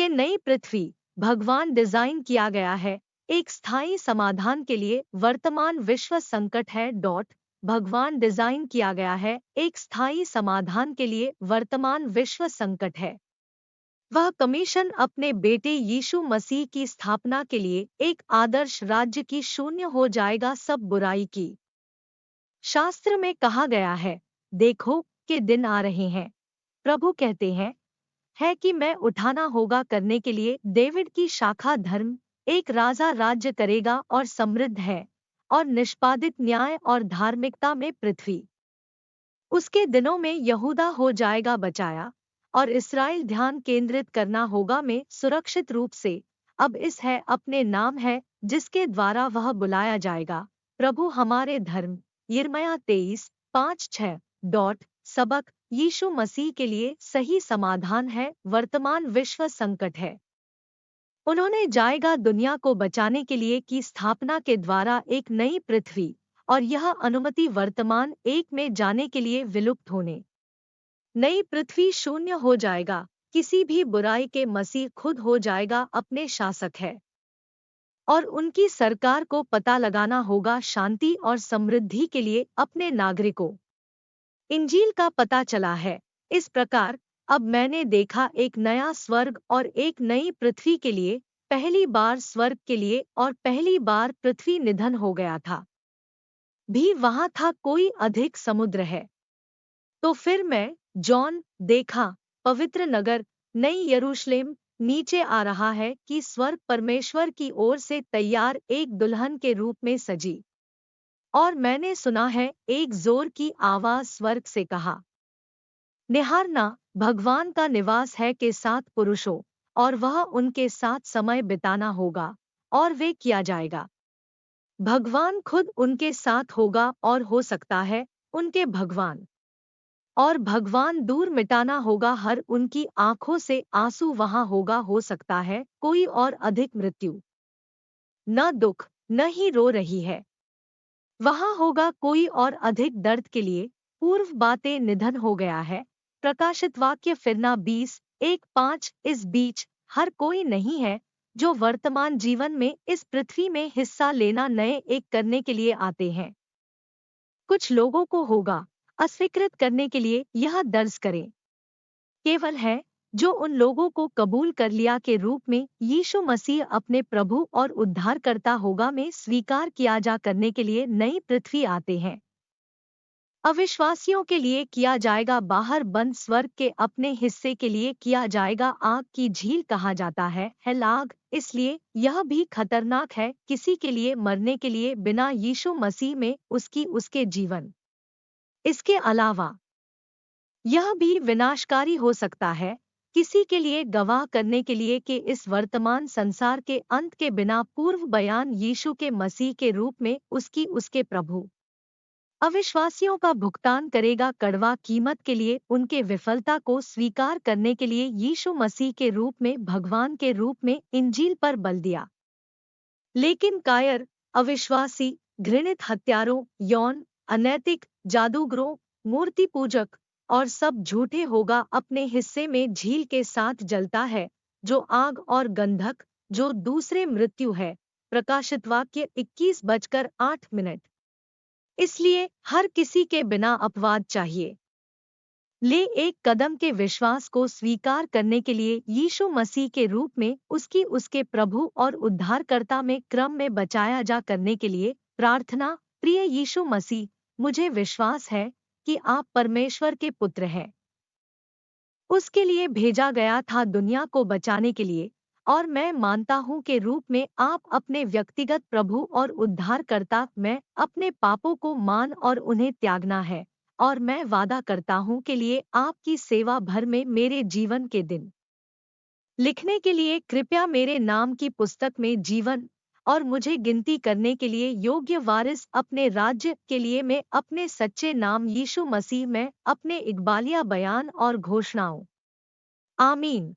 ये नई पृथ्वी भगवान डिजाइन किया गया है एक स्थायी समाधान के लिए वर्तमान विश्व संकट है। भगवान डिजाइन किया गया है एक स्थायी समाधान के लिए वर्तमान विश्व संकट है। वह कमीशन अपने बेटे यीशु मसीह की स्थापना के लिए एक आदर्श राज्य की शून्य हो जाएगा सब बुराई की। शास्त्र में कहा गया है, देखो कि दिन आ रहे हैं, प्रभु कहते हैं, है कि मैं उठाना होगा करने के लिए डेविड की शाखा धर्म, एक राजा राज्य करेगा और समृद्ध है और निष्पादित न्याय और धार्मिकता में पृथ्वी। उसके दिनों में यहूदा हो जाएगा बचाया और इस्राएल ध्यान केंद्रित करना होगा में सुरक्षित रूप से। अब इस है अपने नाम है जिसके द्वारा वह बुलाया जाएगा, प्रभु हमारे धर्म। यिर्मयाह 23:5-6। सबक, यीशु मसीह के लिए सही समाधान है वर्तमान विश्व संकट है। उन्होंने जाएगा दुनिया को बचाने के लिए की स्थापना के द्वारा एक नई पृथ्वी और यह अनुमति वर्तमान एक में जाने के लिए विलुप्त होने। नई पृथ्वी शून्य हो जाएगा, किसी भी बुराई के मसीह खुद हो जाएगा अपने शासक है और उनकी सरकार को पता लगाना होगा शांति और समृद्धि के लिए अपने नागरिकों। इंजील का पता चला है इस प्रकार, अब मैंने देखा एक नया स्वर्ग और एक नई पृथ्वी के लिए, पहली बार स्वर्ग के लिए और पहली बार पृथ्वी निधन हो गया था भी वहां था कोई अधिक समुद्र है। तो फिर मैं जॉन देखा पवित्र नगर नई यरूशलेम नीचे आ रहा है कि स्वर्ग परमेश्वर की ओर से तैयार एक दुल्हन के रूप में सजी। और मैंने सुना है एक जोर की आवाज स्वर्ग से कहा, निहारना, भगवान का निवास है के साथ पुरुषों और वह उनके साथ समय बिताना होगा और वे किया जाएगा। भगवान खुद उनके साथ होगा और हो सकता है उनके भगवान, और भगवान दूर मिटाना होगा हर उनकी आंखों से आंसू वहां होगा हो सकता है कोई और अधिक मृत्यु, न दुख न ही रो रही है। वहां होगा कोई और अधिक दर्द के लिए पूर्व बातें निधन हो गया है। प्रकाशित वाक्य फिरना 20:1-5। इस बीच हर कोई नहीं है जो वर्तमान जीवन में इस पृथ्वी में हिस्सा लेना नए एक करने के लिए आते हैं। कुछ लोगों को होगा अस्वीकृत करने के लिए यह दर्ज करें, केवल है जो उन लोगों को कबूल कर लिया के रूप में यीशु मसीह अपने प्रभु और उद्धारकर्ता होगा में स्वीकार किया जा करने के लिए नई पृथ्वी आते हैं। अविश्वासियों के लिए किया जाएगा बाहर बंद स्वर्ग के अपने हिस्से के लिए किया जाएगा आग की झील कहा जाता है लाग, इसलिए यह भी खतरनाक है किसी के लिए मरने के लिए बिना यीशु मसीह में उसके जीवन। इसके अलावा यह भी विनाशकारी हो सकता है किसी के लिए गवाह करने के लिए कि इस वर्तमान संसार के अंत के बिना पूर्व बयान यीशु के मसीह के रूप में उसके प्रभु। अविश्वासियों का भुगतान करेगा कड़वा कीमत के लिए उनके विफलता को स्वीकार करने के लिए यीशु मसीह के रूप में भगवान के रूप में इंजील पर बल दिया। लेकिन कायर, अविश्वासी, घृणित हत्यारों, यौन, अनैतिक, जादूगरों, मूर्ति पूजक और सब झूठे होगा अपने हिस्से में झील के साथ जलता है जो आग और गंधक जो दूसरे मृत्यु है। प्रकाशित वाक्य 21:08। इसलिए हर किसी के बिना अपवाद चाहिए ले एक कदम के विश्वास को स्वीकार करने के लिए यीशु मसीह के रूप में उसके प्रभु और उद्धारकर्ता में क्रम में बचाया जा करने के लिए प्रार्थना। प्रिय यीशु मसीह, मुझे विश्वास है कि आप परमेश्वर के पुत्र हैं। उसके लिए भेजा गया था दुनिया को बचाने के लिए, और मैं मानता हूं के रूप में आप अपने व्यक्तिगत प्रभु और उद्धारकर्ता। मैं अपने पापों को मान और उन्हें त्यागना है, और मैं वादा करता हूं के लिए आपकी सेवा भर में मेरे जीवन के दिन लिखने के लिए कृपया मेरे नाम की पुस्तक में जीवन और मुझे गिनती करने के लिए योग्य वारिस अपने राज्य के लिए मैं अपने सच्चे नाम यीशु मसीह में अपने इकबालिया बयान और घोषणाओं। आमीन।